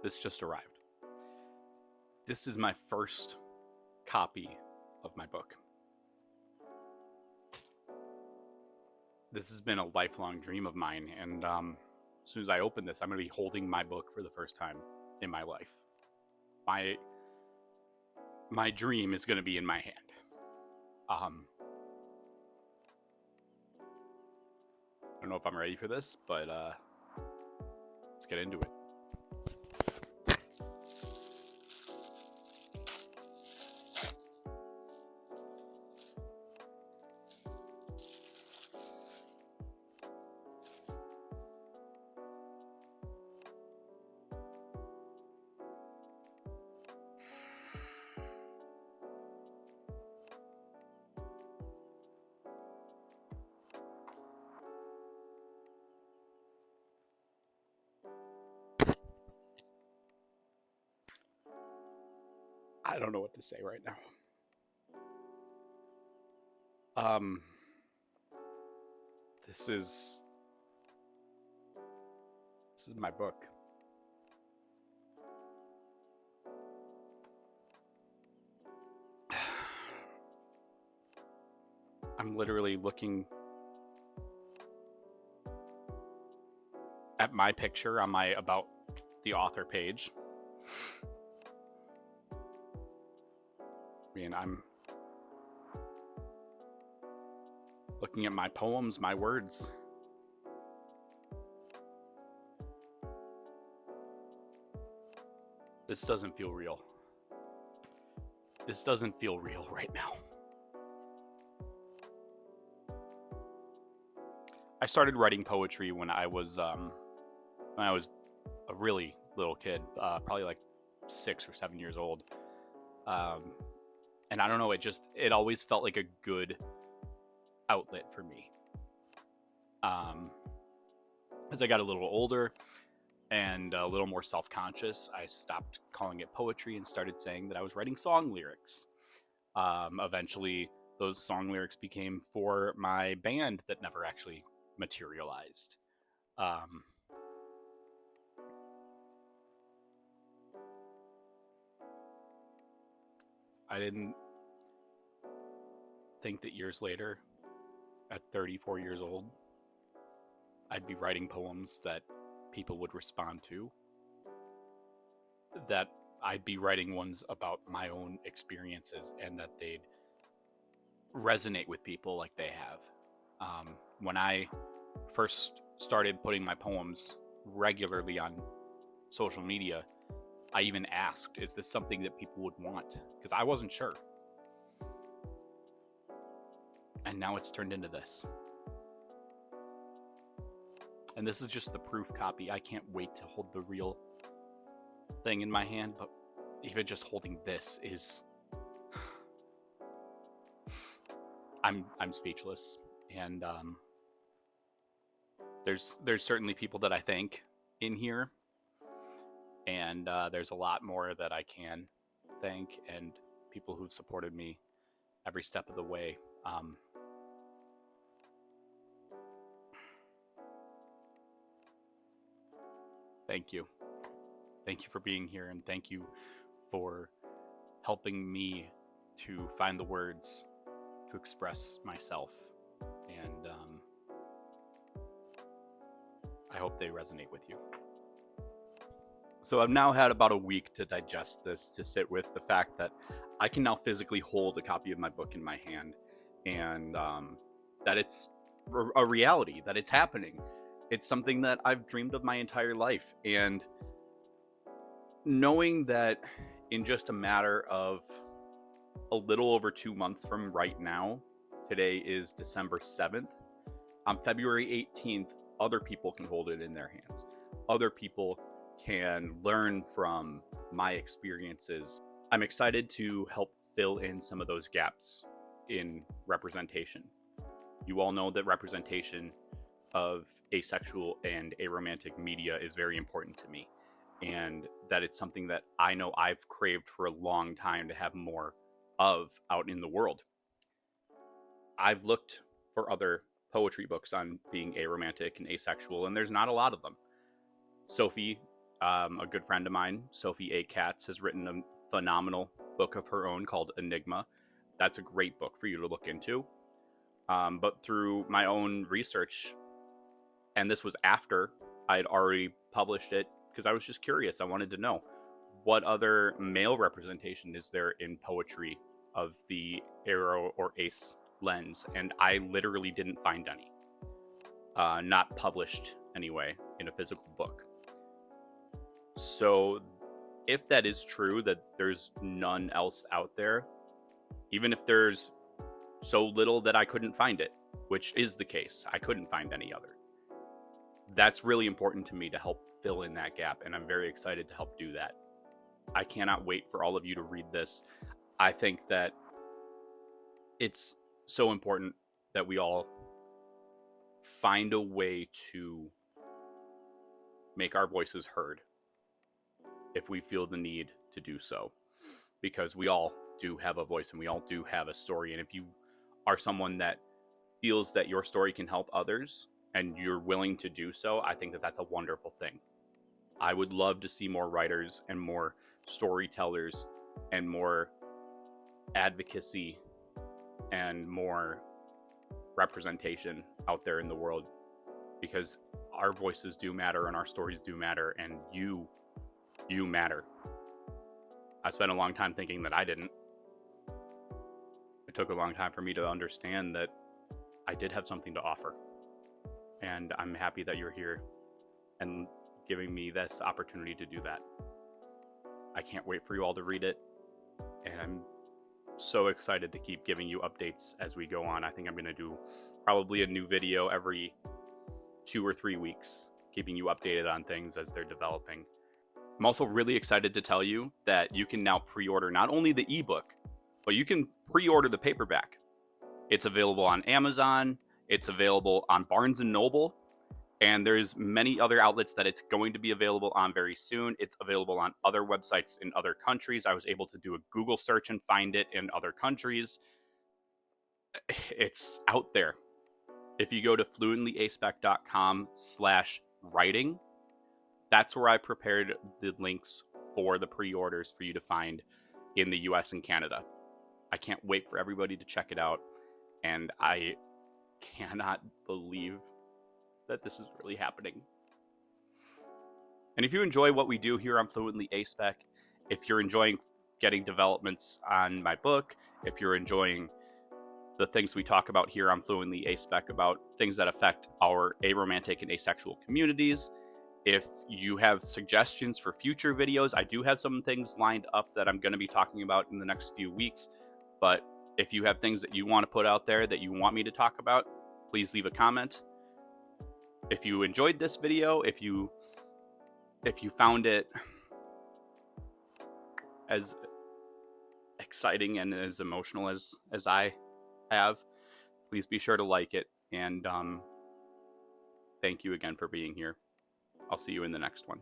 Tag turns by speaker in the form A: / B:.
A: this just arrived. This is my first copy of my book. This has been a lifelong dream of mine, and as soon as I open this, I'm going to be holding my book for the first time in my life. My dream is going to be in my hand. I don't know if I'm ready for this, but let's get into it. I don't know what to say right now. This is my book. I'm literally looking at my picture on my About the Author page. I'm looking at my poems, my words. This doesn't feel real. This doesn't feel real right now. I started writing poetry when I was a really little kid, probably like 6 or 7 years old. And I don't know, it always felt like a good outlet for me. As I got a little older and a little more self-conscious, I stopped calling it poetry and started saying that I was writing song lyrics. Eventually, those song lyrics became for my band that never actually materialized. I didn't think that years later, at 34 years old, I'd be writing poems that people would respond to, that I'd be writing ones about my own experiences and that they'd resonate with people like they have. When I first started putting my poems regularly on social media, I even asked, is this something that people would want? Because I wasn't sure. And now it's turned into this. And this is just the proof copy. I can't wait to hold the real thing in my hand, but even just holding this is... I'm speechless. And there's certainly people that I thank in here. And there's a lot more that I can thank, and people who've supported me every step of the way. Thank you. Thank you for being here, and thank you for helping me to find the words to express myself. And I hope they resonate with you. So I've now had about a week to digest this, to sit with the fact that I can now physically hold a copy of my book in my hand, and that it's a reality, that it's happening. It's something that I've dreamed of my entire life. And knowing that in just a matter of a little over 2 months from right now, today is December 7th, on February 18th, other people can hold it in their hands. Other people can learn from my experiences. I'm excited to help fill in some of those gaps in representation. You all know that representation of asexual and aromantic media is very important to me, and that it's something that I know I've craved for a long time to have more of out in the world. I've looked for other poetry books on being aromantic and asexual, and there's not a lot of them. Sophie A good friend of mine, Sophie A. Katz, has written a phenomenal book of her own called Enigma. That's a great book for you to look into. But through my own research, and this was after I'd already published it, because I was just curious. I wanted to know what other male representation is there in poetry of the Aro or Ace lens, and I literally didn't find any. Not published anyway in a physical book. So if that is true, that there's none else out there, even if there's so little that I couldn't find it, which is the case, I couldn't find any other. That's really important to me to help fill in that gap, and I'm very excited to help do that. I cannot wait for all of you to read this. I think that it's so important that we all find a way to make our voices heard if we feel the need to do so, because we all do have a voice and we all do have a story. And if you are someone that feels that your story can help others and you're willing to do so, I think that that's a wonderful thing. I would love to see more writers and more storytellers and more advocacy and more representation out there in the world, because our voices do matter and our stories do matter, and you matter. I spent a long time thinking that I didn't. It took a long time for me to understand that I did have something to offer, and I'm happy that you're here and giving me this opportunity to do that. I can't wait for you all to read it, and I'm so excited to keep giving you updates as we go on. I think I'm going to do probably a new video every 2 or 3 weeks, keeping you updated on things as they're developing. I'm also really excited to tell you that you can now pre-order not only the ebook, but you can pre-order the paperback. It's available on Amazon, it's available on Barnes & Noble, and there's many other outlets that it's going to be available on very soon. It's available on other websites in other countries. I was able to do a Google search and find it in other countries. It's out there. If you go to fluentlyaspec.com/writing, that's where I prepared the links for the pre-orders for you to find in the US and Canada. I can't wait for everybody to check it out, and I cannot believe that this is really happening. And if you enjoy what we do here on Fluently Aspec, if you're enjoying getting developments on my book, if you're enjoying the things we talk about here on Fluently Aspec about things that affect our aromantic and asexual communities, if you have suggestions for future videos, I do have some things lined up that I'm going to be talking about in the next few weeks. But if you have things that you want to put out there that you want me to talk about, please leave a comment. If you enjoyed this video, if you found it as exciting and as emotional as I have, please be sure to like it. And thank you again for being here. I'll see you in the next one.